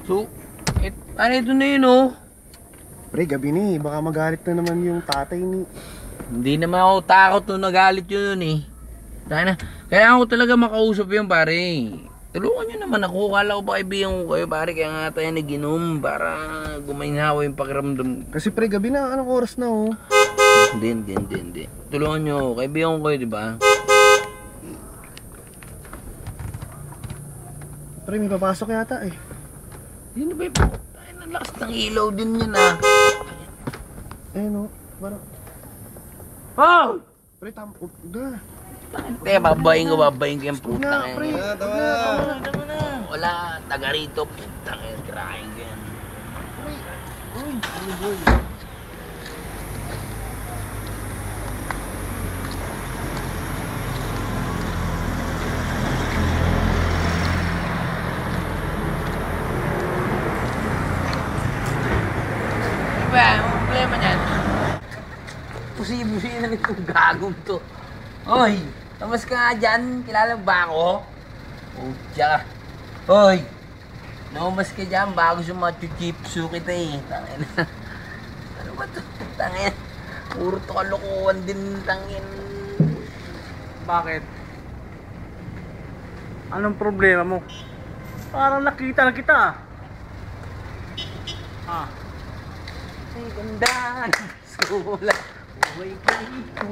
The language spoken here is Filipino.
So, ano ito na yun oh? Pre, gabi ni. Baka magalit na naman yung tatay ni. Hindi naman ako takot nung nagalit yun eh. Kaya ako talaga makausap yun pare. Tulungan nyo naman ako. Kala ko ba kaibigan ko kayo pare. Kaya nga tayo naginom para gumainhawa yung pakiramdam. Kasi pre, gabi na. Anong oras na oh? Hindi. Tulungan nyo. Kaibigan ko kayo diba? Pre, may papasok yata eh. Yun ba yung ang lakas ng ilaw din yun ah. Ayun oh. Parang... Oh! Pre, uga. Teka, babayin ko yung putang Na, pre. Tama na. Wala, taga rito, putang yan, tirahin ko yan. Uy, ano boy? Diba, ang problema niyan? Pusi-busi na itong gagong to. Hoy, tamas ka nga dyan. Kilala ba ako? Oh, tsaka. Hoy, naumas ka dyan bago sumachuchipsu kita eh. Tangin. Ano ba to? Tangin. Puro to kalokohan din, tangin. Bakit? Anong problema mo? Parang nakita na kita ah. Ah. Ay, ganda. Sula. Buhay ko.